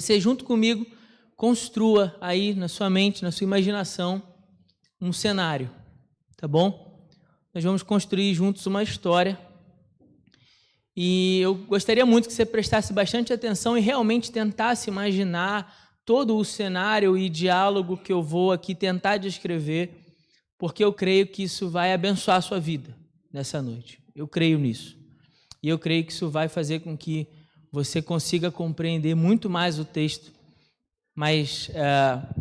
Você, junto comigo, construa aí na sua mente, na sua imaginação, um cenário, tá bom? Nós vamos construir juntos uma história e eu gostaria muito que você prestasse bastante atenção e realmente tentasse imaginar todo o cenário e diálogo que eu vou aqui tentar descrever, porque eu creio que isso vai abençoar a sua vida nessa noite. Eu creio nisso. E eu creio que isso vai fazer com que você consiga compreender muito mais o texto, mas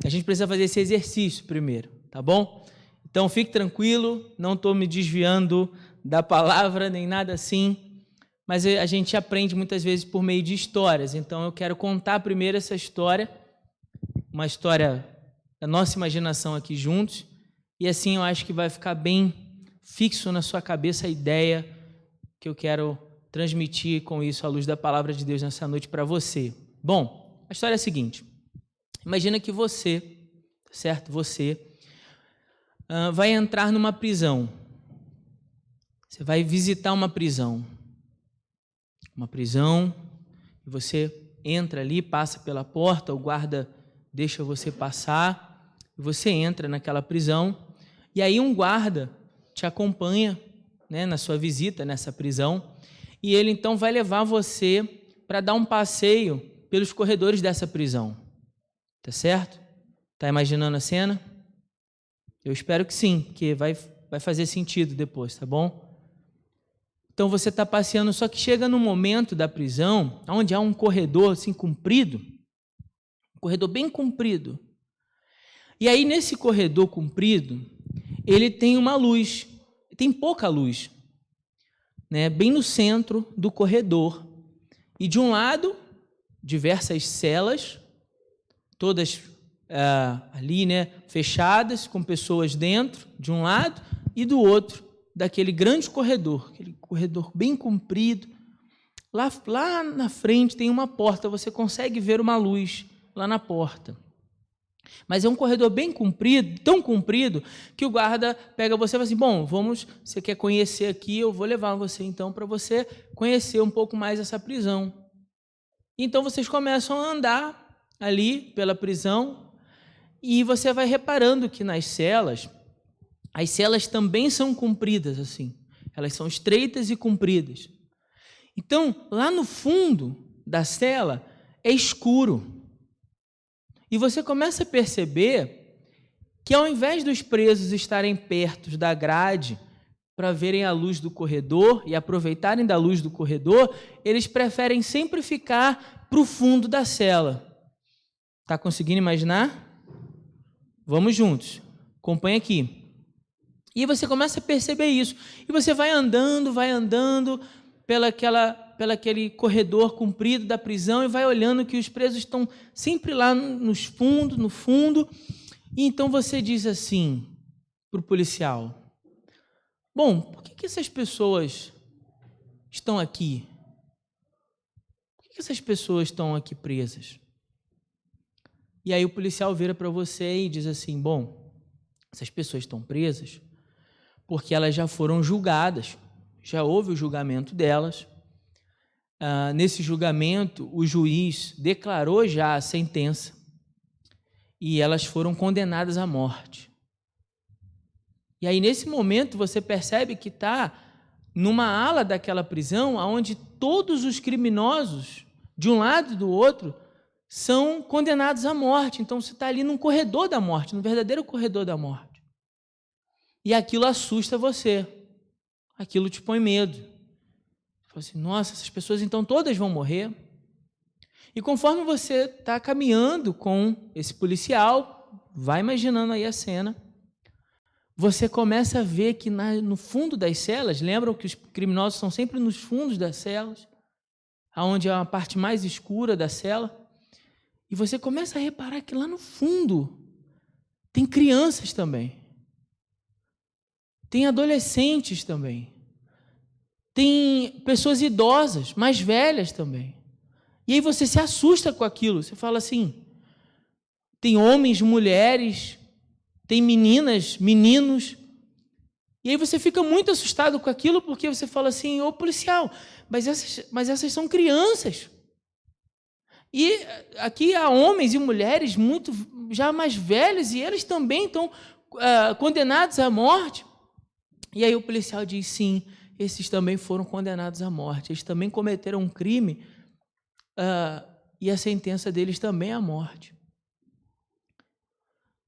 a gente precisa fazer esse exercício primeiro, tá bom? Então fique tranquilo, não estou me desviando da palavra nem nada assim, mas a gente aprende muitas vezes por meio de histórias, então eu quero contar primeiro essa história, uma história da nossa imaginação aqui juntos, e assim eu acho que vai ficar bem fixo na sua cabeça a ideia que eu quero transmitir com isso à luz da palavra de Deus nessa noite para você. Bom, a história é a seguinte. Imagina que você, certo? Você vai entrar numa prisão. Você vai visitar uma prisão. E você entra ali, passa pela porta, o guarda deixa você passar, e você entra naquela prisão, e aí um guarda te acompanha, né, na sua visita nessa prisão, e ele então vai levar você para dar um passeio pelos corredores dessa prisão. Tá certo? Tá imaginando a cena? Eu espero que sim, porque vai fazer sentido depois, tá bom? Então você está passeando, só que chega no momento da prisão, onde há um corredor assim comprido, um corredor bem comprido. E aí nesse corredor comprido, ele tem uma luz, tem pouca luz, né, bem no centro do corredor. E de um lado, diversas celas, todas ali, né, fechadas, com pessoas dentro, de um lado, e do outro, daquele grande corredor, aquele corredor bem comprido. Lá na frente tem uma porta, você consegue ver uma luz lá na porta. Mas é um corredor bem comprido, tão comprido, que o guarda pega você e fala assim, bom, você quer conhecer aqui, eu vou levar você então para você conhecer um pouco mais essa prisão. Então vocês começam a andar ali pela prisão e você vai reparando que nas celas, as celas também são compridas assim, elas são estreitas e compridas. Então, lá no fundo da cela é escuro. E você começa a perceber que ao invés dos presos estarem perto da grade para verem a luz do corredor e aproveitarem da luz do corredor, eles preferem sempre ficar para o fundo da cela. Está conseguindo imaginar? Vamos juntos. Acompanha aqui. E você começa a perceber isso. E você vai andando pelaquele corredor comprido da prisão e vai olhando que os presos estão sempre lá no fundo. E então você diz assim para o policial, bom, por que essas pessoas estão aqui? Por que essas pessoas estão aqui presas? E aí o policial vira para você e diz assim, bom, essas pessoas estão presas porque elas já foram julgadas, já houve o julgamento delas. Nesse julgamento, o juiz declarou já a sentença e elas foram condenadas à morte. E aí, nesse momento, você percebe que está numa ala daquela prisão onde todos os criminosos, de um lado e do outro, são condenados à morte. Então, você está ali num corredor da morte, num verdadeiro corredor da morte. E aquilo assusta você, aquilo te põe medo. Você fala assim, nossa, essas pessoas então todas vão morrer? E conforme você está caminhando com esse policial, vai imaginando aí a cena, você começa a ver que no fundo das celas, lembram que os criminosos são sempre nos fundos das celas, onde é a parte mais escura da cela, e você começa a reparar que lá no fundo tem crianças também. Tem adolescentes também. Tem pessoas idosas, mais velhas também. E aí você se assusta com aquilo. Você fala assim, tem homens, mulheres, tem meninas, meninos. E aí você fica muito assustado com aquilo porque você fala assim, ô policial, mas essas são crianças. E aqui há homens e mulheres muito já mais velhos, e eles também estão condenados à morte. E aí o policial diz, sim, esses também foram condenados à morte, eles também cometeram um crime, e a sentença deles também é a morte.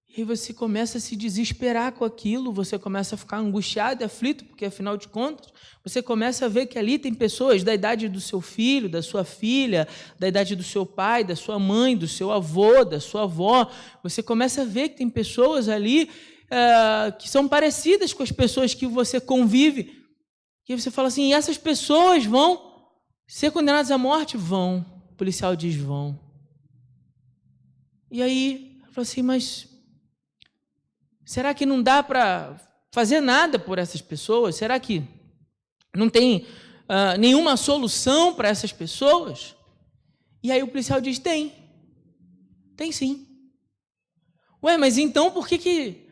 E aí você começa a se desesperar com aquilo, você começa a ficar angustiado e aflito, porque, afinal de contas, você começa a ver que ali tem pessoas da idade do seu filho, da sua filha, da idade do seu pai, da sua mãe, do seu avô, da sua avó. Você começa a ver que tem pessoas ali que são parecidas com as pessoas que você convive. E aí você fala assim, e essas pessoas vão ser condenadas à morte? Vão. O policial diz, vão. E aí, eu falo assim, mas será que não dá para fazer nada por essas pessoas? Será que não tem nenhuma solução para essas pessoas? E aí o policial diz, tem sim. Ué, mas então por que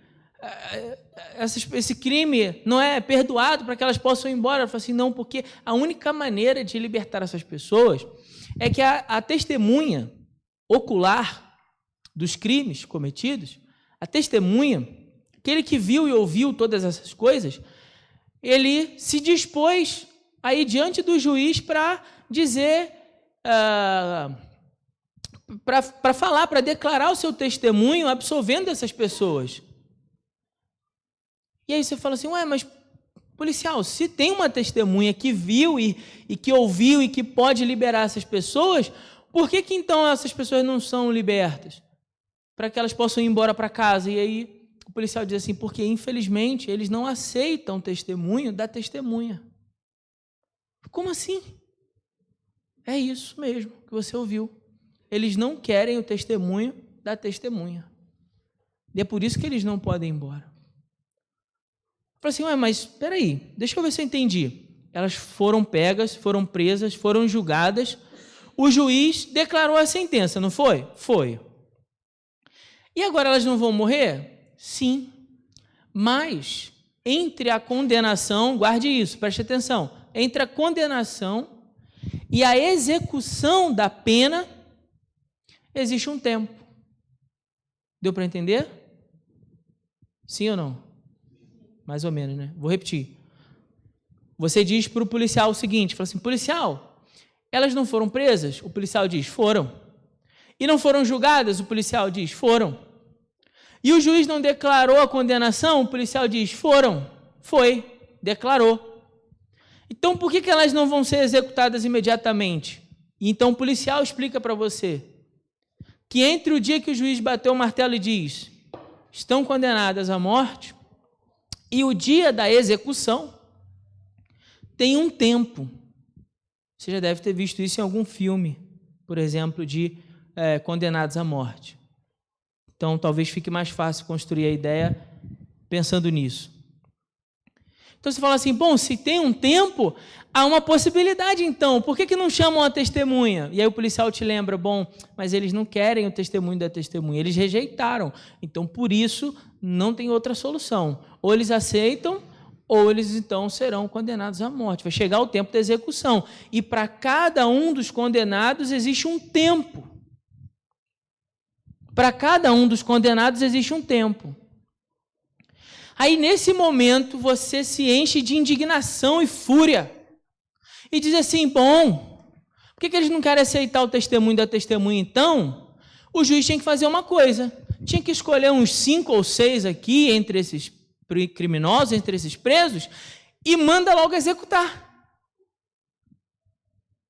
esse crime não é perdoado para que elas possam ir embora? Eu falo assim, não, porque a única maneira de libertar essas pessoas é que a testemunha ocular dos crimes cometidos, a testemunha, aquele que viu e ouviu todas essas coisas, ele se dispôs a ir diante do juiz para dizer, para falar, para declarar o seu testemunho, absolvendo essas pessoas. E aí você fala assim, ué, mas policial, se tem uma testemunha que viu e que ouviu e que pode liberar essas pessoas, por que então essas pessoas não são libertas? Para que elas possam ir embora para casa. E aí o policial diz assim, porque infelizmente eles não aceitam o testemunho da testemunha. Como assim? É isso mesmo que você ouviu. Eles não querem o testemunho da testemunha. E é por isso que eles não podem ir embora. Eu falei assim, ué, mas espera aí, deixa eu ver se eu entendi. Elas foram pegas, foram presas, foram julgadas. O juiz declarou a sentença, não foi? Foi. E agora elas não vão morrer? Sim. Mas entre a condenação, guarde isso, preste atenção, entre a condenação e a execução da pena, existe um tempo. Deu para entender? Sim ou não? Mais ou menos, né? Vou repetir. Você diz para o policial o seguinte, fala assim, policial, elas não foram presas? O policial diz, foram. E não foram julgadas? O policial diz, foram. E o juiz não declarou a condenação? O policial diz, foram. Foi, declarou. Então, por que elas não vão ser executadas imediatamente? E então o policial explica para você que entre o dia que o juiz bateu o martelo e diz, estão condenadas à morte, e o dia da execução, tem um tempo. Você já deve ter visto isso em algum filme, por exemplo, de condenados à morte. Então, talvez fique mais fácil construir a ideia pensando nisso. Então, você fala assim, bom, se tem um tempo, há uma possibilidade, então. Por que não chamam a testemunha? E aí o policial te lembra, bom, mas eles não querem o testemunho da testemunha, eles rejeitaram. Então, por isso, não tem outra solução. Ou eles aceitam, ou eles, então, serão condenados à morte. Vai chegar o tempo da execução. E para cada um dos condenados existe um tempo. Para cada um dos condenados existe um tempo. Aí, nesse momento, você se enche de indignação e fúria. E diz assim, bom, por que eles não querem aceitar o testemunho da testemunha, então? O juiz tinha que fazer uma coisa. Tinha que escolher uns 5 ou 6 aqui, entre esses criminosos, entre esses presos, e manda logo executar.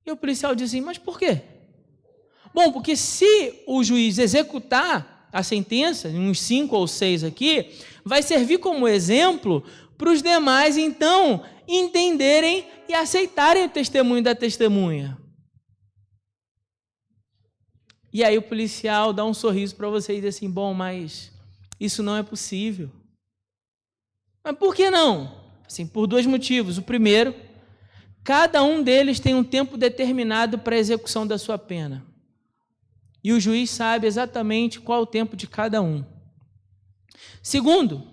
E o policial diz assim, mas por quê? Bom, porque se o juiz executar a sentença, uns 5 ou 6 aqui, vai servir como exemplo para os demais, então, entenderem e aceitarem o testemunho da testemunha. E aí o policial dá um sorriso para você e diz assim, bom, mas isso não é possível. Mas por que não? Assim, por 2 motivos. O primeiro, cada um deles tem um tempo determinado para a execução da sua pena. E o juiz sabe exatamente qual é o tempo de cada um. Segundo,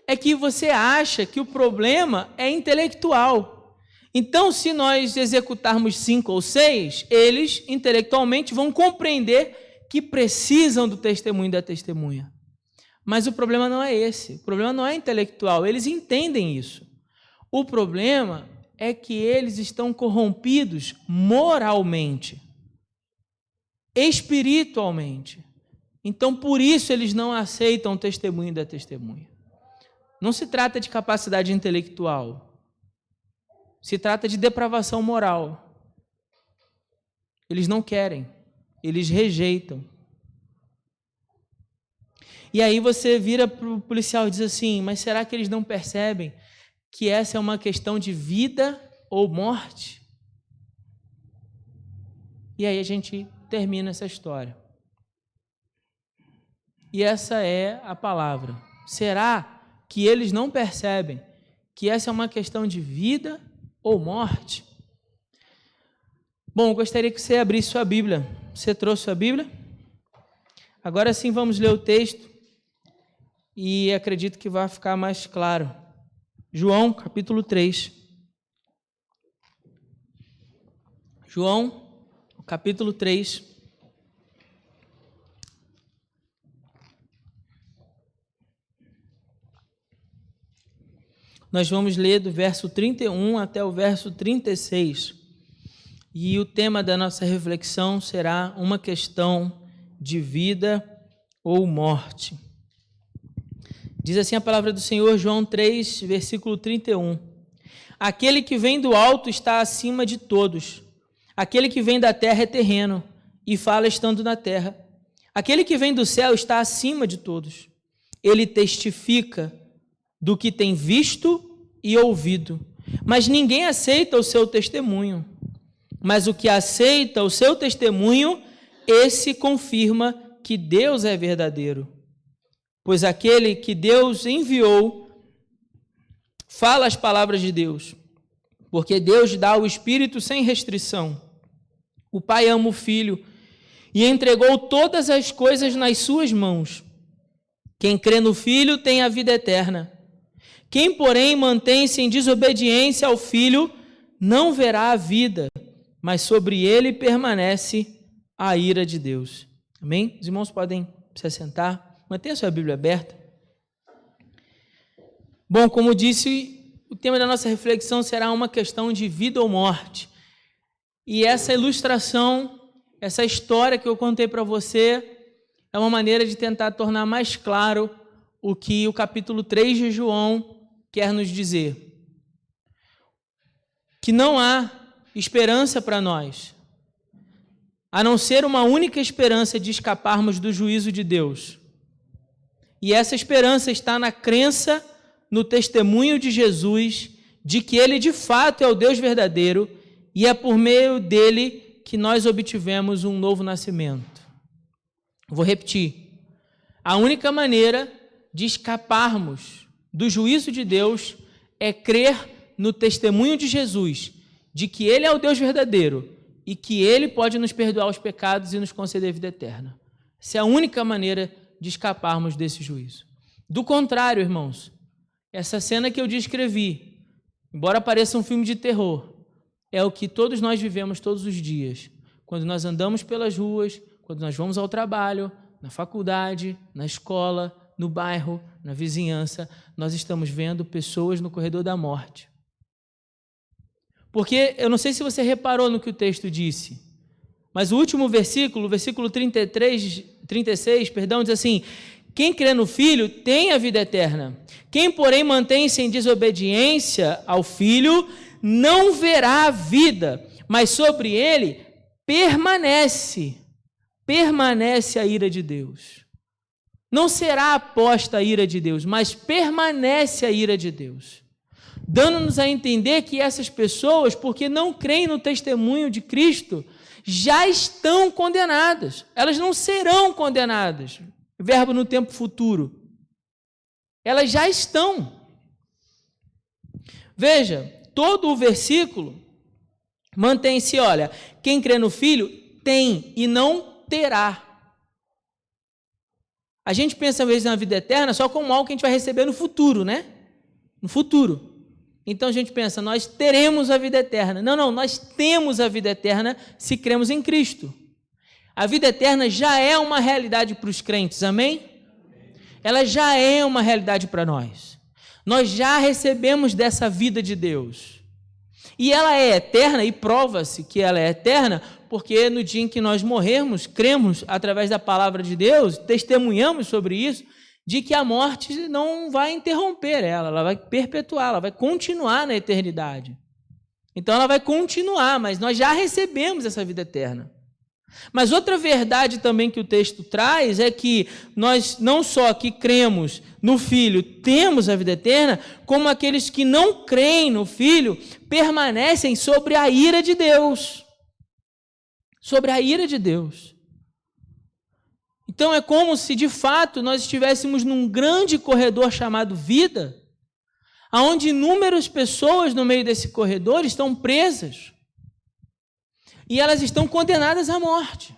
é que você acha que o problema é intelectual. Então, se nós executarmos 5 ou 6, eles intelectualmente vão compreender que precisam do testemunho da testemunha. Mas o problema não é esse. O problema não é intelectual. Eles entendem isso. O problema é que eles estão corrompidos moralmente, espiritualmente. Então, por isso, eles não aceitam o testemunho da testemunha. Não se trata de capacidade intelectual. Se trata de depravação moral. Eles não querem. Eles rejeitam. E aí você vira para o policial e diz assim, mas será que eles não percebem que essa é uma questão de vida ou morte? E aí a gente termina essa história. E essa é a palavra. Será que eles não percebem que essa é uma questão de vida ou morte? Bom, eu gostaria que você abrisse sua Bíblia. Você trouxe sua Bíblia? Agora sim vamos ler o texto e acredito que vai ficar mais claro. João, capítulo 3. João, capítulo 3. Nós vamos ler do verso 31 até o verso 36. E o tema da nossa reflexão será uma questão de vida ou morte. Diz assim a palavra do Senhor, João 3, versículo 31. Aquele que vem do alto está acima de todos. Aquele que vem da terra é terreno e fala estando na terra. Aquele que vem do céu está acima de todos. Ele testifica do que tem visto e ouvido, mas ninguém aceita o seu testemunho. Mas o que aceita o seu testemunho, esse confirma que Deus é verdadeiro. Pois aquele que Deus enviou fala as palavras de Deus, porque Deus dá o Espírito sem restrição. O Pai ama o Filho e entregou todas as coisas nas suas mãos. Quem crê no Filho tem a vida eterna. Quem, porém, mantém-se em desobediência ao Filho, não verá a vida, mas sobre ele permanece a ira de Deus. Amém? Os irmãos podem se assentar. Mantenha sua Bíblia aberta. Bom, como disse, o tema da nossa reflexão será uma questão de vida ou morte. E essa ilustração, essa história que eu contei para você, é uma maneira de tentar tornar mais claro o que o capítulo 3 de João quer nos dizer. Que não há esperança para nós, a não ser uma única esperança de escaparmos do juízo de Deus. E essa esperança está na crença no testemunho de Jesus, de que Ele de fato é o Deus verdadeiro e é por meio dele que nós obtivemos um novo nascimento. Vou repetir. A única maneira de escaparmos do juízo de Deus é crer no testemunho de Jesus, de que Ele é o Deus verdadeiro e que Ele pode nos perdoar os pecados e nos conceder vida eterna. Essa é a única maneira de escaparmos desse juízo. Do contrário, irmãos, essa cena que eu descrevi, embora pareça um filme de terror, é o que todos nós vivemos todos os dias. Quando nós andamos pelas ruas, quando nós vamos ao trabalho, na faculdade, na escola, no bairro, na vizinhança, nós estamos vendo pessoas no corredor da morte. Porque eu não sei se você reparou no que o texto disse, mas o último versículo, o versículo 36, diz assim: quem crê no Filho tem a vida eterna. Quem, porém, mantém-se em desobediência ao Filho, não verá a vida, mas sobre ele permanece a ira de Deus. Não será aposta a ira de Deus, mas permanece a ira de Deus. Dando-nos a entender que essas pessoas, porque não creem no testemunho de Cristo, já estão condenadas. Elas não serão condenadas. Verbo no tempo futuro. Elas já estão. Veja, todo o versículo mantém-se, olha, quem crê no Filho tem e não terá. A gente pensa às vezes na vida eterna só como algo que a gente vai receber no futuro, né? No futuro. Então a gente pensa, nós teremos a vida eterna. Não, nós temos a vida eterna se cremos em Cristo. A vida eterna já é uma realidade para os crentes, amém? Ela já é uma realidade para nós. Nós já recebemos dessa vida de Deus. E ela é eterna, e prova-se que ela é eterna, porque no dia em que nós morrermos, cremos através da palavra de Deus, testemunhamos sobre isso, de que a morte não vai interromper ela vai perpetuar, ela vai continuar na eternidade. Então ela vai continuar, mas nós já recebemos essa vida eterna. Mas outra verdade também que o texto traz é que nós não só que cremos no Filho temos a vida eterna, como aqueles que não creem no Filho permanecem sobre a ira de Deus. Sobre a ira de Deus. Então é como se de fato nós estivéssemos num grande corredor chamado vida, onde inúmeras pessoas no meio desse corredor estão presas. E elas estão condenadas à morte.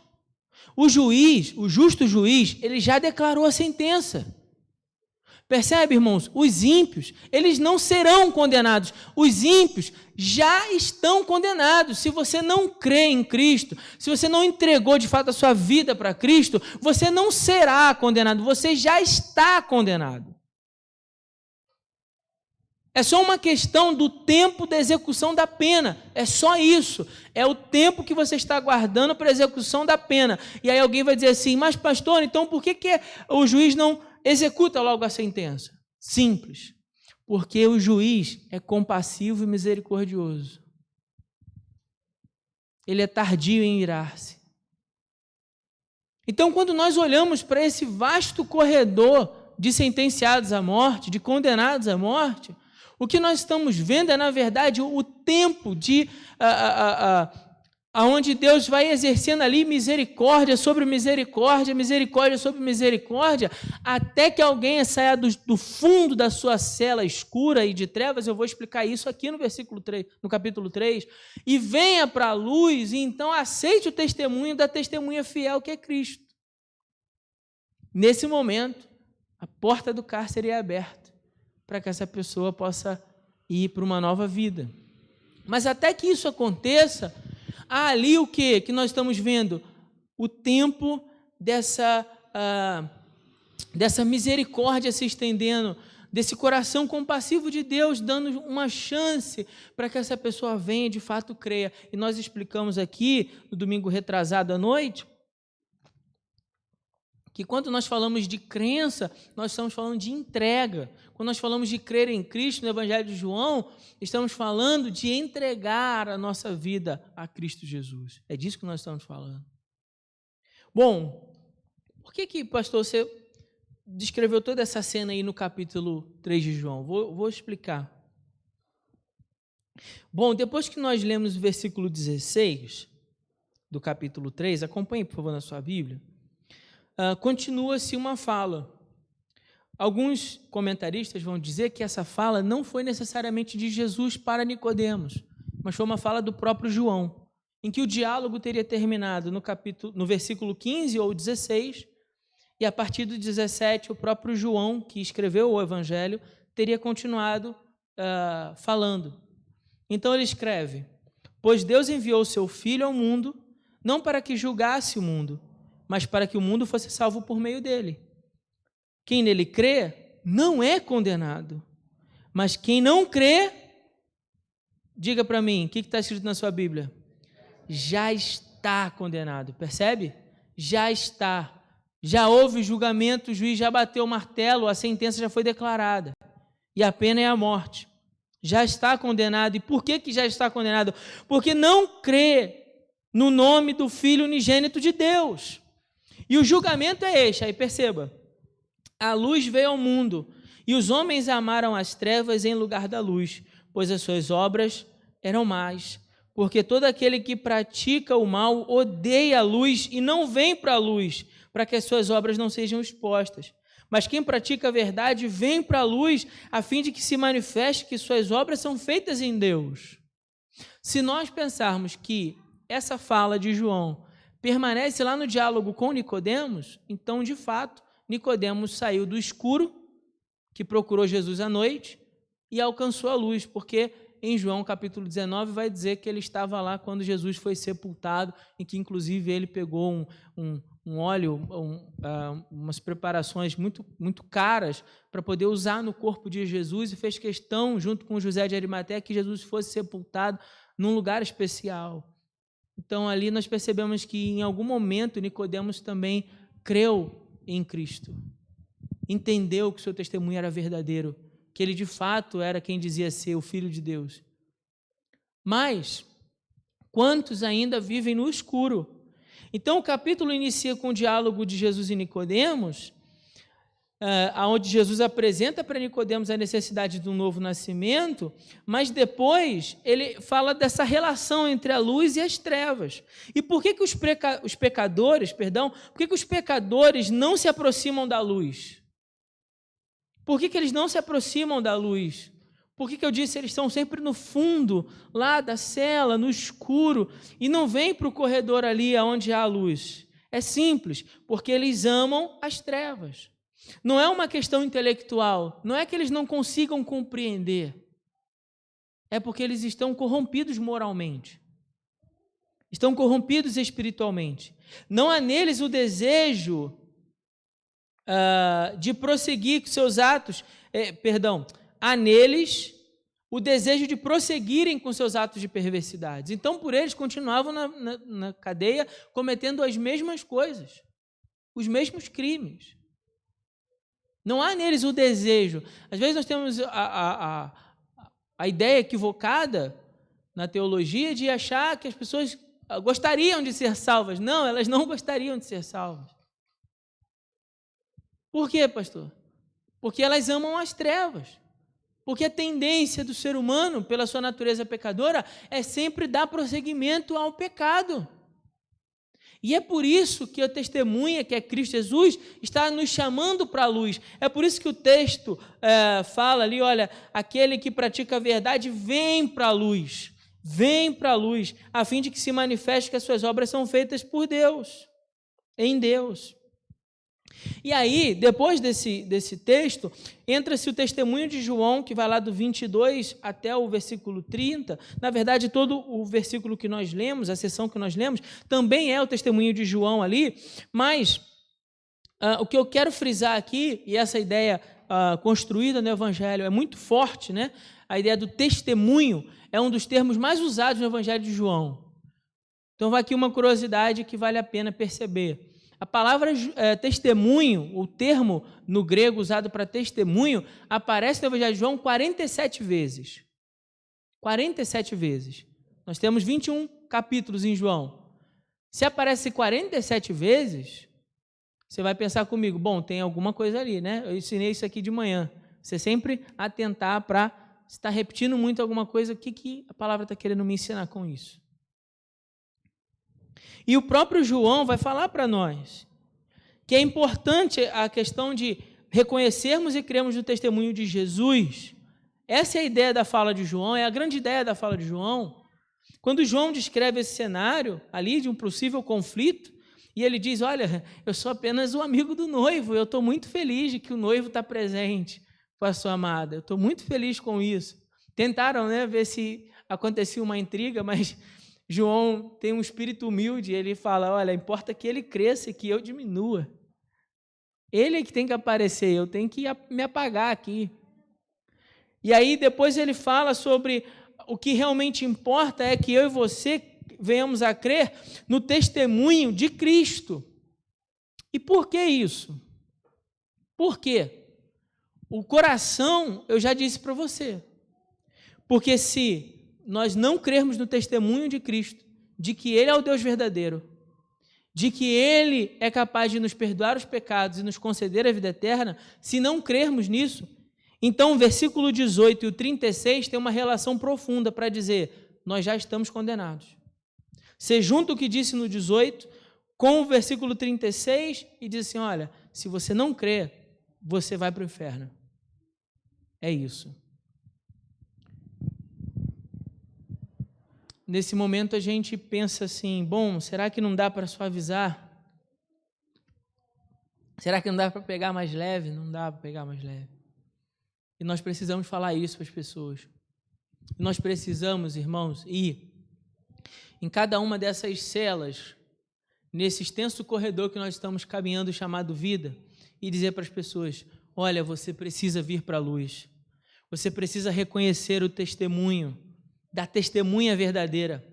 O juiz, o justo juiz, ele já declarou a sentença. Percebe, irmãos? Os ímpios, eles não serão condenados. Os ímpios já estão condenados. Se você não crê em Cristo, se você não entregou de fato a sua vida para Cristo, você não será condenado, você já está condenado. É só uma questão do tempo da execução da pena. É só isso. É o tempo que você está aguardando para a execução da pena. E aí alguém vai dizer assim, mas pastor, então por que o juiz não executa logo a sentença? Simples. Porque o juiz é compassivo e misericordioso. Ele é tardio em irar-se. Então, quando nós olhamos para esse vasto corredor de sentenciados à morte, de condenados à morte, o que nós estamos vendo é, na verdade, o tempo onde Deus vai exercendo ali misericórdia sobre misericórdia, misericórdia sobre misericórdia, até que alguém saia do fundo da sua cela escura e de trevas. Eu vou explicar isso aqui no versículo 3, no capítulo 3, e venha para a luz, e então aceite o testemunho da testemunha fiel que é Cristo. Nesse momento, a porta do cárcere é aberta, para que essa pessoa possa ir para uma nova vida. Mas até que isso aconteça, há ali o quê? Que nós estamos vendo? O tempo dessa misericórdia se estendendo, desse coração compassivo de Deus, dando uma chance para que essa pessoa venha e de fato creia. E nós explicamos aqui, no domingo retrasado à noite, que quando nós falamos de crença, nós estamos falando de entrega. Quando nós falamos de crer em Cristo, no Evangelho de João, estamos falando de entregar a nossa vida a Cristo Jesus. É disso que nós estamos falando. Bom, por que, pastor, você descreveu toda essa cena aí no capítulo 3 de João? Vou explicar. Bom, depois que nós lemos o versículo 16 do capítulo 3, acompanhe, por favor, na sua Bíblia, continua-se uma fala. Alguns comentaristas vão dizer que essa fala não foi necessariamente de Jesus para Nicodemos, mas foi uma fala do próprio João, em que o diálogo teria terminado no versículo 15 ou 16, e a partir do 17 o próprio João, que escreveu o Evangelho, teria continuado falando. Então ele escreve: pois Deus enviou o seu Filho ao mundo, não para que julgasse o mundo, mas para que o mundo fosse salvo por meio dele. Quem nele crê não é condenado, mas quem não crê, diga para mim, o que está escrito na sua Bíblia? Já está condenado, percebe? Já está. Já houve julgamento, o juiz já bateu o martelo, a sentença já foi declarada, e a pena é a morte. Já está condenado. E por que já está condenado? Porque não crê no nome do Filho unigênito de Deus. E o julgamento é este, aí perceba, a luz veio ao mundo, e os homens amaram as trevas em lugar da luz, pois as suas obras eram más, porque todo aquele que pratica o mal odeia a luz e não vem para a luz, para que as suas obras não sejam expostas. Mas quem pratica a verdade vem para a luz, a fim de que se manifeste que suas obras são feitas em Deus. Se nós pensarmos que essa fala de João permanece lá no diálogo com Nicodemos, então, de fato, Nicodemos saiu do escuro, que procurou Jesus à noite, e alcançou a luz, porque em João capítulo 19 vai dizer que ele estava lá quando Jesus foi sepultado, e que inclusive ele pegou um óleo, umas preparações muito caras para poder usar no corpo de Jesus, e fez questão, junto com José de Arimateia, que Jesus fosse sepultado num lugar especial. Então ali nós percebemos que em algum momento Nicodemos também creu em Cristo, entendeu que o seu testemunho era verdadeiro, que ele de fato era quem dizia ser o Filho de Deus. Mas quantos ainda vivem no escuro? Então o capítulo inicia com o diálogo de Jesus e Nicodemos, onde Jesus apresenta para Nicodemos a necessidade de um novo nascimento, mas depois ele fala dessa relação entre a luz e as trevas. E por que os pecadores não se aproximam da luz? Por que eles não se aproximam da luz? Por que eu disse eles estão sempre no fundo, lá da cela, no escuro, e não vêm para o corredor ali onde há a luz? É simples, porque eles amam as trevas. Não é uma questão intelectual, não é que eles não consigam compreender, é porque eles estão corrompidos moralmente, estão corrompidos espiritualmente. Não há neles o desejo de prosseguir com seus atos, há neles o desejo de prosseguirem com seus atos de perversidade. Então, por eles, continuavam na cadeia, cometendo as mesmas coisas, os mesmos crimes. Não há neles o desejo. Às vezes nós temos a ideia equivocada na teologia de achar que as pessoas gostariam de ser salvas. Não, elas não gostariam de ser salvas. Por quê, pastor? Porque elas amam as trevas. Porque a tendência do ser humano, pela sua natureza pecadora, é sempre dar prosseguimento ao pecado. E é por isso que a testemunha, que é Cristo Jesus, está nos chamando para a luz. É por isso que o texto fala ali, olha, aquele que pratica a verdade vem para a luz, a fim de que se manifeste que as suas obras são feitas por Deus, em Deus. E aí, depois desse texto, entra-se o testemunho de João, que vai lá do 22 até o versículo 30. Na verdade, todo o versículo que nós lemos, a seção que nós lemos, também é o testemunho de João ali, mas o que eu quero frisar aqui, e essa ideia construída no Evangelho é muito forte, né? A ideia do testemunho é um dos termos mais usados no Evangelho de João. Então, vai aqui uma curiosidade que vale a pena perceber. A palavra testemunho, o termo no grego usado para testemunho, aparece no Evangelho de João 47 vezes. 47 vezes. Nós temos 21 capítulos em João. Se aparece 47 vezes, você vai pensar comigo, bom, tem alguma coisa ali, né? Eu ensinei isso aqui de manhã. Você sempre atentar para, se está repetindo muito alguma coisa, o que a palavra está querendo me ensinar com isso? E o próprio João vai falar para nós que é importante a questão de reconhecermos e crermos no testemunho de Jesus. Essa é a ideia da fala de João, é a grande ideia da fala de João. Quando João descreve esse cenário ali de um possível conflito, e ele diz, olha, eu sou apenas um amigo do noivo, eu estou muito feliz de que o noivo está presente com a sua amada, eu estou muito feliz com isso. Tentaram, né, ver se acontecia uma intriga, mas João tem um espírito humilde, ele fala, olha, importa que ele cresça e que eu diminua. Ele é que tem que aparecer, eu tenho que me apagar aqui. E aí depois ele fala sobre o que realmente importa é que eu e você venhamos a crer no testemunho de Cristo. E por que isso? Por quê? O coração, eu já disse para você, porque se nós não crermos no testemunho de Cristo, de que Ele é o Deus verdadeiro, de que Ele é capaz de nos perdoar os pecados e nos conceder a vida eterna, se não crermos nisso, então o versículo 18 e o 36 tem uma relação profunda para dizer, nós já estamos condenados. Você junta o que disse no 18 com o versículo 36 e diz assim, olha, se você não crer, você vai para o inferno. É isso. Nesse momento a gente pensa assim, bom, será que não dá para suavizar? Será que não dá para pegar mais leve? Não dá para pegar mais leve. E nós precisamos falar isso para as pessoas. Nós precisamos, irmãos, ir em cada uma dessas celas, nesse extenso corredor que nós estamos caminhando, chamado vida, e dizer para as pessoas: olha, você precisa vir para a luz. Você precisa reconhecer o testemunho, da testemunha verdadeira.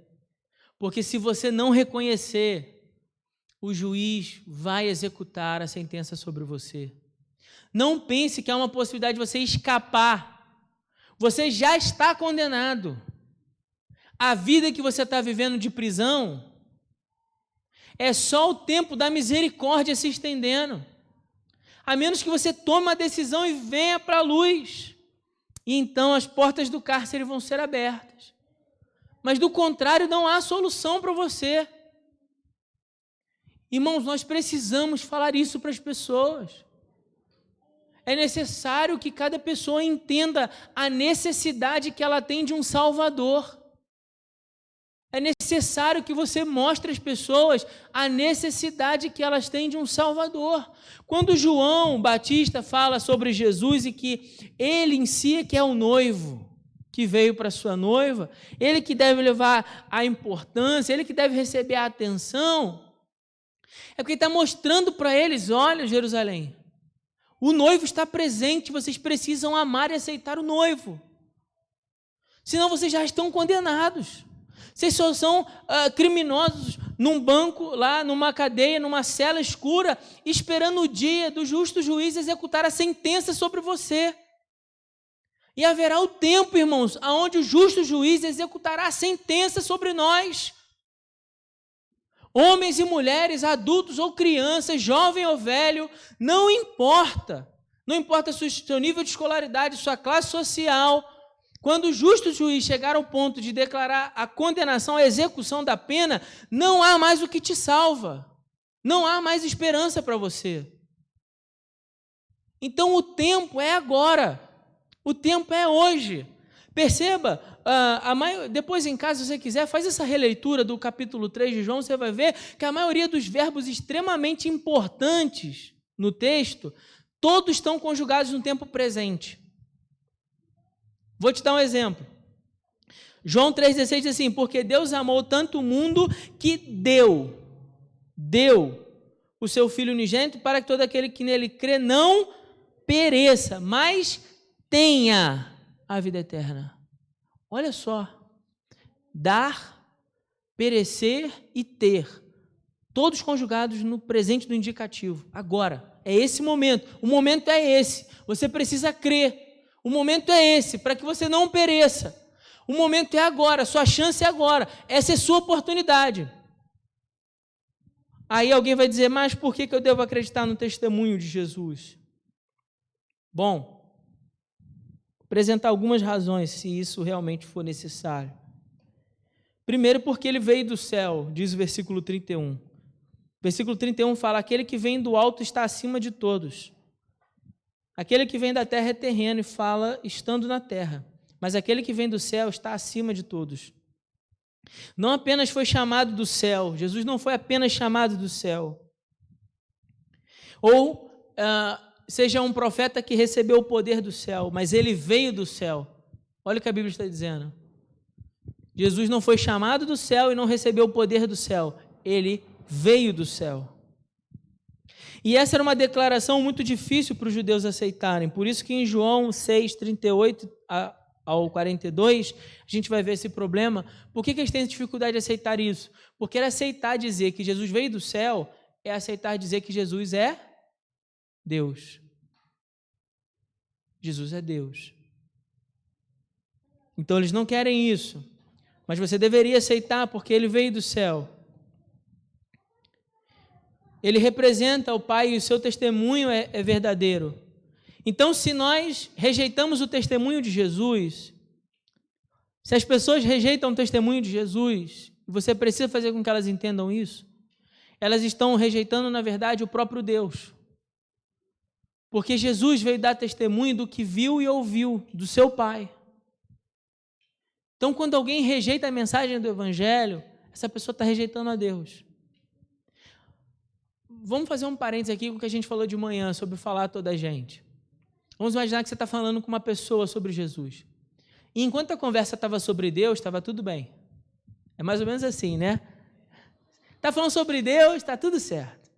Porque se você não reconhecer, o juiz vai executar a sentença sobre você. Não pense que há uma possibilidade de você escapar. Você já está condenado. A vida que você está vivendo de prisão é só o tempo da misericórdia se estendendo. A menos que você tome uma decisão e venha para a luz. E então as portas do cárcere vão ser abertas. Mas do contrário, não há solução para você. Irmãos, nós precisamos falar isso para as pessoas. É necessário que cada pessoa entenda a necessidade que ela tem de um Salvador. É necessário que você mostre às pessoas a necessidade que elas têm de um Salvador. Quando João Batista fala sobre Jesus e que ele em si é que é o noivo que veio para sua noiva, ele que deve levar a importância, ele que deve receber a atenção, é porque ele está mostrando para eles: olha, Jerusalém, o noivo está presente, vocês precisam amar e aceitar o noivo. Senão vocês já estão condenados. Vocês só são criminosos num banco, lá numa cadeia, numa cela escura, esperando o dia do justo juiz executar a sentença sobre você. E haverá o tempo, irmãos, aonde o justo juiz executará a sentença sobre nós. Homens e mulheres, adultos ou crianças, jovem ou velho, não importa. Não importa seu nível de escolaridade, sua classe social. Quando o justo juiz chegar ao ponto de declarar a condenação, a execução da pena, não há mais o que te salva. Não há mais esperança para você. Então o tempo é agora. O tempo é hoje. Perceba, depois em casa, se você quiser, faz essa releitura do capítulo 3 de João, você vai ver que a maioria dos verbos extremamente importantes no texto, todos estão conjugados no tempo presente. Vou te dar um exemplo. João 3,16 diz assim: porque Deus amou tanto o mundo que deu o seu Filho unigênito para que todo aquele que nele crê não pereça, mas tenha a vida eterna. Olha só, dar, perecer e ter, todos conjugados no presente do indicativo. Agora, é esse momento, o momento é esse, você precisa crer. O momento é esse, para que você não pereça. O momento é agora, sua chance é agora. Essa é sua oportunidade. Aí alguém vai dizer: mas por que eu devo acreditar no testemunho de Jesus? Bom, vou apresentar algumas razões, se isso realmente for necessário. Primeiro, porque ele veio do céu, diz o versículo 31. O versículo 31 fala: aquele que vem do alto está acima de todos. Aquele que vem da terra é terreno e fala estando na terra, mas aquele que vem do céu está acima de todos. Não apenas foi chamado do céu, Jesus não foi apenas chamado do céu. Ou seja um profeta que recebeu o poder do céu, mas ele veio do céu. Olha o que a Bíblia está dizendo. Jesus não foi chamado do céu e não recebeu o poder do céu, ele veio do céu. E essa era uma declaração muito difícil para os judeus aceitarem. Por isso que em João 6, 38 ao 42, a gente vai ver esse problema. Por que eles têm dificuldade de aceitar isso? Porque aceitar dizer que Jesus veio do céu é aceitar dizer que Jesus é Deus. Jesus é Deus. Então eles não querem isso. Mas você deveria aceitar porque ele veio do céu. Ele representa o Pai e o seu testemunho é verdadeiro. Então, se nós rejeitamos o testemunho de Jesus, se as pessoas rejeitam o testemunho de Jesus, você precisa fazer com que elas entendam isso, elas estão rejeitando, na verdade, o próprio Deus. Porque Jesus veio dar testemunho do que viu e ouviu do seu Pai. Então, quando alguém rejeita a mensagem do Evangelho, essa pessoa está rejeitando a Deus. Vamos fazer um parênteses aqui com o que a gente falou de manhã sobre falar toda a gente. Vamos imaginar que você está falando com uma pessoa sobre Jesus. E enquanto a conversa estava sobre Deus, estava tudo bem. É mais ou menos assim, né? Está falando sobre Deus, está tudo certo.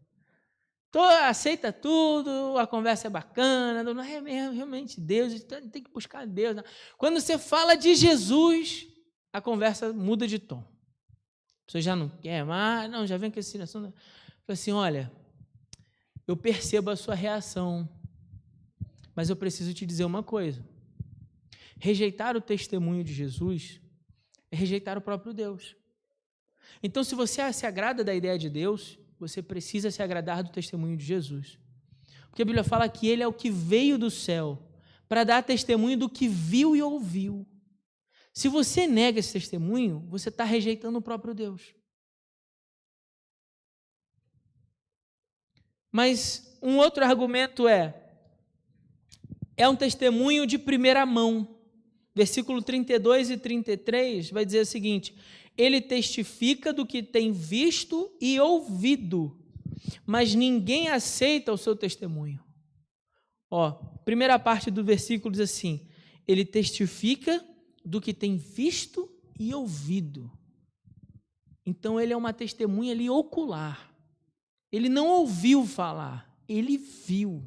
Aceita tudo, a conversa é bacana, não é realmente Deus, tem que buscar Deus. Não. Quando você fala de Jesus, a conversa muda de tom. Você já não quer mais, não, já vem com esse assunto. Fala assim, olha, eu percebo a sua reação, mas eu preciso te dizer uma coisa. Rejeitar o testemunho de Jesus é rejeitar o próprio Deus. Então, se você se agrada da ideia de Deus, você precisa se agradar do testemunho de Jesus. Porque a Bíblia fala que Ele é o que veio do céu para dar testemunho do que viu e ouviu. Se você nega esse testemunho, você está rejeitando o próprio Deus. Mas um outro argumento é um testemunho de primeira mão. Versículo 32 e 33 vai dizer o seguinte: ele testifica do que tem visto e ouvido, mas ninguém aceita o seu testemunho. Primeira parte do versículo diz assim: ele testifica do que tem visto e ouvido. Então ele é uma testemunha ali ocular. Ele não ouviu falar, ele viu.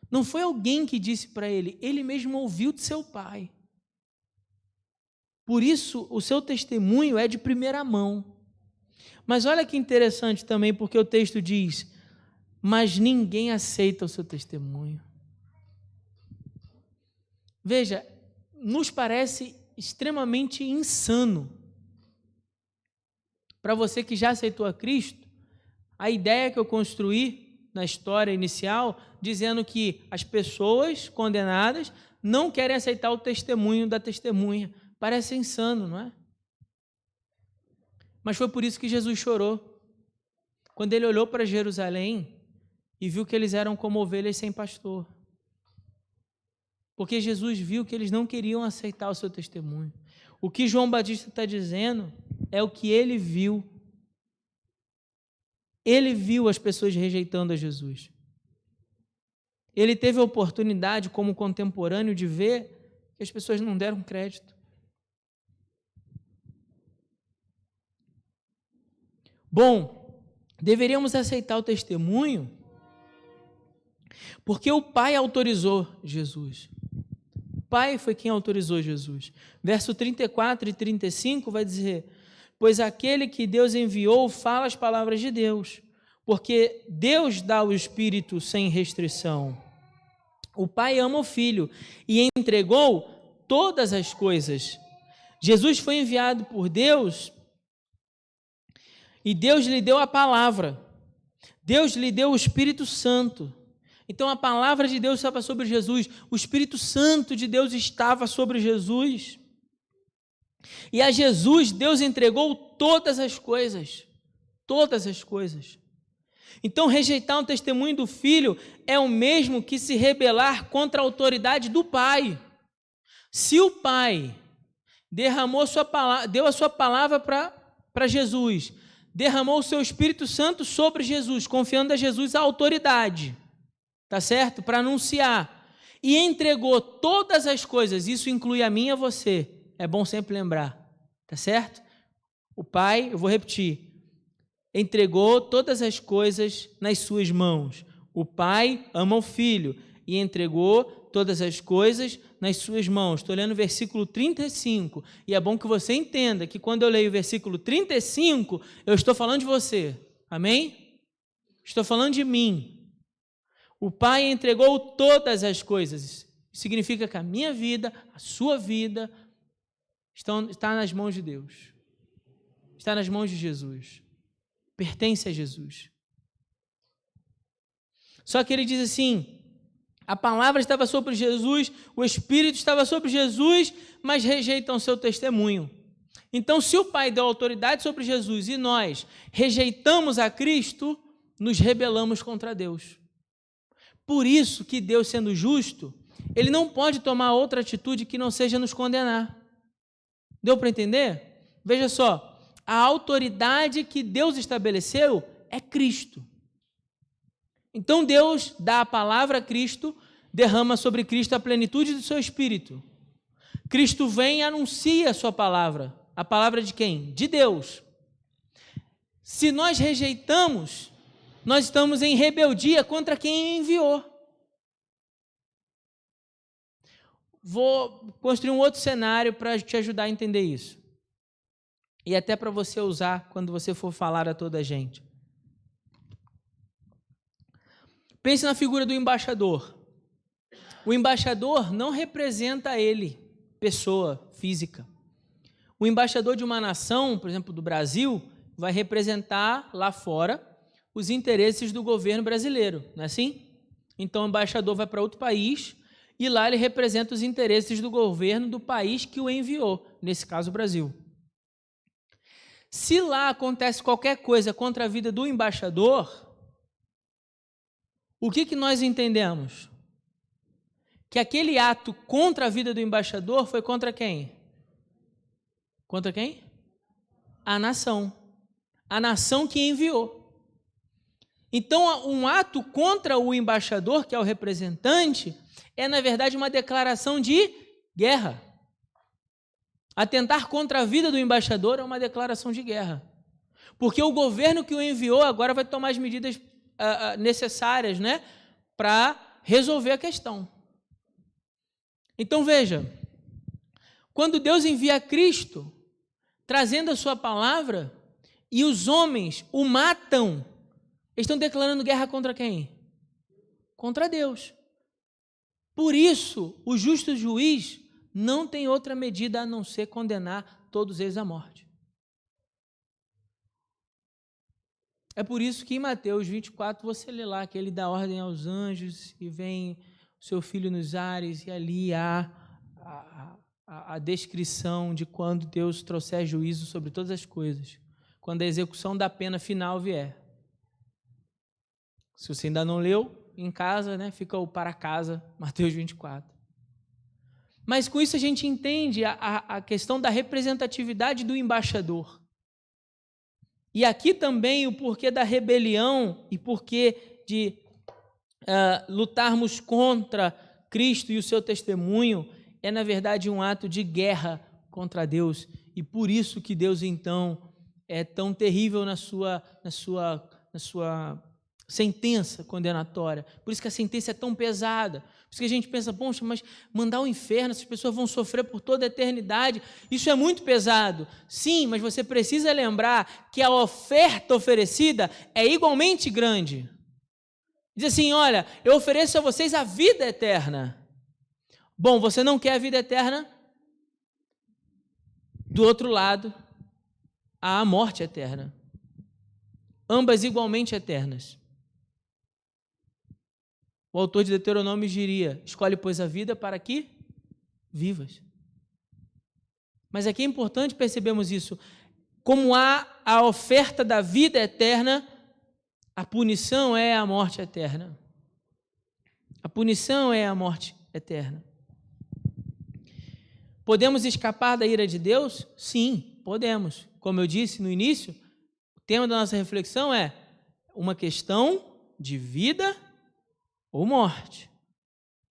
Não foi alguém que disse para ele, ele mesmo ouviu de seu pai. Por isso, o seu testemunho é de primeira mão. Mas olha que interessante também, porque o texto diz, mas ninguém aceita o seu testemunho. Veja, nos parece extremamente insano. Para você que já aceitou a Cristo, a ideia que eu construí na história inicial, dizendo que as pessoas condenadas não querem aceitar o testemunho da testemunha. Parece insano, não é? Mas foi por isso que Jesus chorou. Quando ele olhou para Jerusalém e viu que eles eram como ovelhas sem pastor. Porque Jesus viu que eles não queriam aceitar o seu testemunho. O que João Batista está dizendo é o que ele viu. Ele viu as pessoas rejeitando a Jesus. Ele teve a oportunidade, como contemporâneo, de ver que as pessoas não deram crédito. Bom, deveríamos aceitar o testemunho porque o Pai autorizou Jesus. O Pai foi quem autorizou Jesus. Verso 34 e 35 vai dizer: pois aquele que Deus enviou fala as palavras de Deus, porque Deus dá o Espírito sem restrição. O Pai ama o Filho e entregou todas as coisas. Jesus foi enviado por Deus e Deus lhe deu a palavra. Deus lhe deu o Espírito Santo. Então a palavra de Deus estava sobre Jesus, o Espírito Santo de Deus estava sobre Jesus. E a Jesus, Deus entregou todas as coisas. Todas as coisas. Então, rejeitar um testemunho do Filho é o mesmo que se rebelar contra a autoridade do Pai. Se o Pai derramou sua palavra, deu a sua palavra para Jesus, derramou o seu Espírito Santo sobre Jesus, confiando a Jesus a autoridade, tá certo? Para anunciar, e entregou todas as coisas, isso inclui a mim e a você, é bom sempre lembrar, tá certo? O Pai, eu vou repetir, entregou todas as coisas nas suas mãos. O Pai ama o Filho e entregou todas as coisas nas suas mãos. Estou lendo o versículo 35, e é bom que você entenda que quando eu leio o versículo 35, eu estou falando de você, amém? Estou falando de mim. O Pai entregou todas as coisas. Significa que a minha vida, a sua vida, está nas mãos de Deus. Está nas mãos de Jesus. Pertence a Jesus. Só que ele diz assim, a palavra estava sobre Jesus, o Espírito estava sobre Jesus, mas rejeitam o seu testemunho. Então, se o Pai deu autoridade sobre Jesus e nós rejeitamos a Cristo, nos rebelamos contra Deus. Por isso que Deus, sendo justo, Ele não pode tomar outra atitude que não seja nos condenar. Deu para entender? Veja só, a autoridade que Deus estabeleceu é Cristo. Então Deus dá a palavra a Cristo, derrama sobre Cristo a plenitude do seu Espírito. Cristo vem e anuncia a sua palavra. A palavra de quem? De Deus. Se nós rejeitamos, nós estamos em rebeldia contra quem enviou. Vou construir um outro cenário para te ajudar a entender isso. E até para você usar quando você for falar a toda a gente. Pense na figura do embaixador. O embaixador não representa ele, pessoa física. O embaixador de uma nação, por exemplo, do Brasil, vai representar lá fora os interesses do governo brasileiro, não é assim? Então o embaixador vai para outro país e lá ele representa os interesses do governo do país que o enviou, nesse caso o Brasil. Se lá acontece qualquer coisa contra a vida do embaixador, o que nós entendemos? Que aquele ato contra a vida do embaixador foi contra quem? Contra quem? A nação. A nação que enviou. Então, um ato contra o embaixador, que é o representante, é, na verdade, uma declaração de guerra. Atentar contra a vida do embaixador é uma declaração de guerra. Porque o governo que o enviou agora vai tomar as medidas necessárias, né, para resolver a questão. Então, veja, quando Deus envia Cristo, trazendo a sua palavra, e os homens o matam, eles estão declarando guerra contra quem? Contra Deus. Por isso, o justo juiz não tem outra medida a não ser condenar todos eles à morte. É por isso que em Mateus 24 você lê lá que ele dá ordem aos anjos e vem o seu filho nos ares, e ali há a descrição de quando Deus trouxer juízo sobre todas as coisas, quando a execução da pena final vier. Se você ainda não leu, em casa, né, fica o para casa, Mateus 24. Mas com isso a gente entende a questão da representatividade do embaixador. E aqui também o porquê da rebelião e porquê de lutarmos contra Cristo e o seu testemunho é, na verdade, um ato de guerra contra Deus. E por isso que Deus, então, é tão terrível na sua sentença condenatória. Por isso que a sentença é tão pesada. Por isso que a gente pensa, poxa, mas mandar ao inferno, essas pessoas vão sofrer por toda a eternidade. Isso é muito pesado. Sim, mas você precisa lembrar que a oferta oferecida é igualmente grande. Diz assim, olha, eu ofereço a vocês a vida eterna. Bom, você não quer a vida eterna? Do outro lado, há a morte eterna. Ambas igualmente eternas. O autor de Deuteronômio diria, escolhe, pois, a vida para que vivas. Mas aqui é importante percebermos isso. Como há a oferta da vida eterna, a punição é a morte eterna. A punição é a morte eterna. Podemos escapar da ira de Deus? Sim, podemos. Como eu disse no início, o tema da nossa reflexão é uma questão de vida ou morte.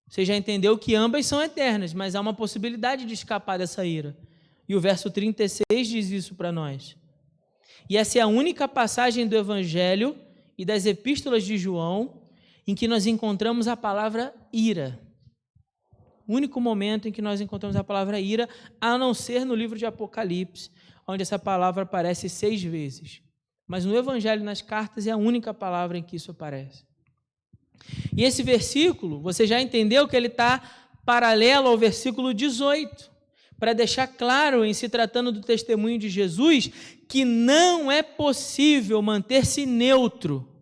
Você já entendeu que ambas são eternas, mas há uma possibilidade de escapar dessa ira. E o verso 36 diz isso para nós. E essa é a única passagem do Evangelho e das epístolas de João em que nós encontramos a palavra ira. O único momento em que nós encontramos a palavra ira, a não ser no livro de Apocalipse, onde essa palavra aparece 6 vezes. Mas no Evangelho e nas cartas é a única palavra em que isso aparece. E esse versículo, você já entendeu que ele está paralelo ao versículo 18, para deixar claro, em se tratando do testemunho de Jesus, que não é possível manter-se neutro.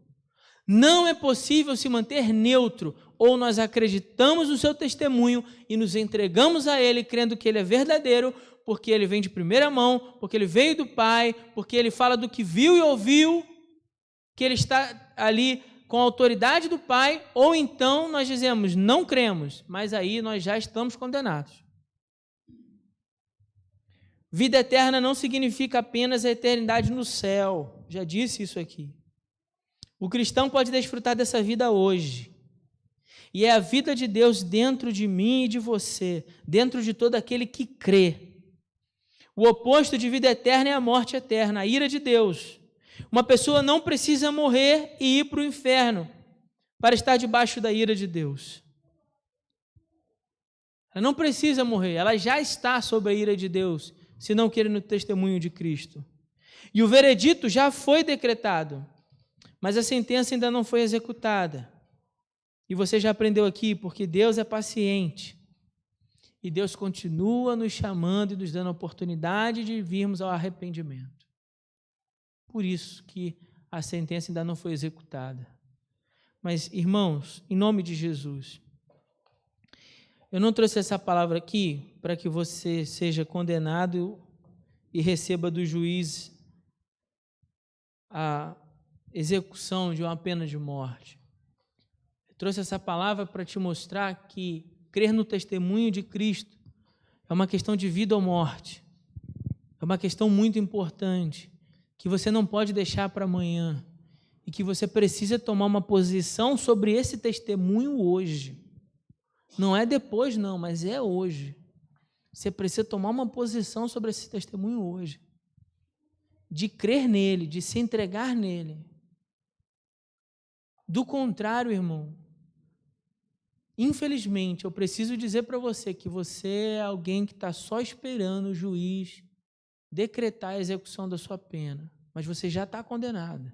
Não é possível se manter neutro. Ou nós acreditamos no seu testemunho e nos entregamos a ele, crendo que ele é verdadeiro, porque ele vem de primeira mão, porque ele veio do Pai, porque ele fala do que viu e ouviu, que ele está ali com a autoridade do Pai, ou então nós dizemos, não cremos, mas aí nós já estamos condenados. Vida eterna não significa apenas a eternidade no céu, já disse isso aqui. O cristão pode desfrutar dessa vida hoje. E é a vida de Deus dentro de mim e de você, dentro de todo aquele que crê. O oposto de vida eterna é a morte eterna, a ira de Deus. Uma pessoa não precisa morrer e ir para o inferno para estar debaixo da ira de Deus. Ela não precisa morrer, ela já está sob a ira de Deus, se não querer no testemunho de Cristo. E o veredito já foi decretado, mas a sentença ainda não foi executada. E você já aprendeu aqui, porque Deus é paciente. E Deus continua nos chamando e nos dando a oportunidade de virmos ao arrependimento. Por isso que a sentença ainda não foi executada. Mas, irmãos, em nome de Jesus, eu não trouxe essa palavra aqui para que você seja condenado e receba do juiz a execução de uma pena de morte. Eu trouxe essa palavra para te mostrar que crer no testemunho de Cristo é uma questão de vida ou morte. É uma questão muito importante, que você não pode deixar para amanhã e que você precisa tomar uma posição sobre esse testemunho hoje. Não é depois, não, mas é hoje. Você precisa tomar uma posição sobre esse testemunho hoje. De crer nele, de se entregar nele. Do contrário, irmão, infelizmente, eu preciso dizer para você que você é alguém que está só esperando o juiz decretar a execução da sua pena, mas você já está condenado.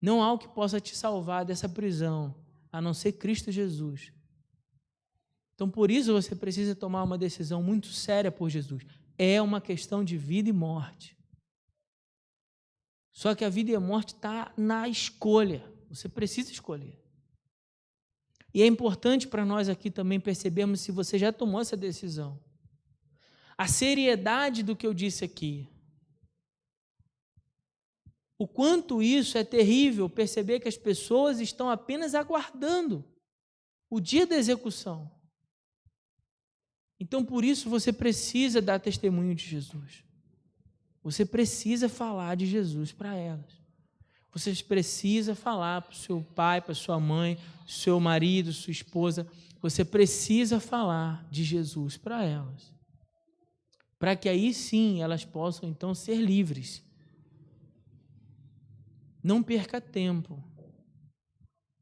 Não há o que possa te salvar dessa prisão, a não ser Cristo Jesus. Então, por isso, você precisa tomar uma decisão muito séria por Jesus. É uma questão de vida e morte. Só que a vida e a morte está na escolha. Você precisa escolher. E é importante para nós aqui também percebermos se você já tomou essa decisão. A seriedade do que eu disse aqui. O quanto isso é terrível perceber que as pessoas estão apenas aguardando o dia da execução. Então, por isso, você precisa dar testemunho de Jesus. Você precisa falar de Jesus para elas. Você precisa falar para o seu pai, para a sua mãe, seu marido, sua esposa. Você precisa falar de Jesus para elas. Para que aí sim elas possam então ser livres. Não perca tempo.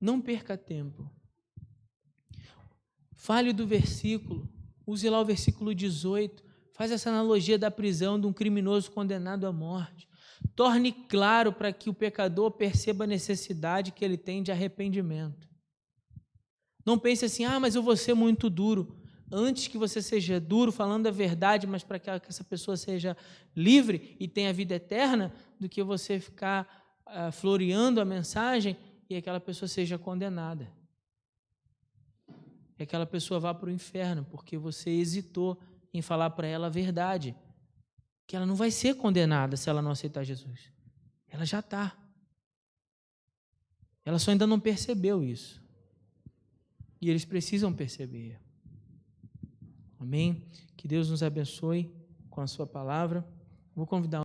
Não perca tempo. Fale do versículo. Use lá o versículo 18. Faz essa analogia da prisão de um criminoso condenado à morte. Torne claro para que o pecador perceba a necessidade que ele tem de arrependimento. Não pense assim, mas eu vou ser muito duro. Antes que você seja duro, falando a verdade, mas para que essa pessoa seja livre e tenha vida eterna, do que você ficar floreando a mensagem e aquela pessoa seja condenada. E aquela pessoa vá para o inferno, porque você hesitou em falar para ela a verdade. Que ela não vai ser condenada se ela não aceitar Jesus. Ela já está. Ela só ainda não percebeu isso. E eles precisam perceber. Amém? Que Deus nos abençoe com a sua palavra. Vou convidar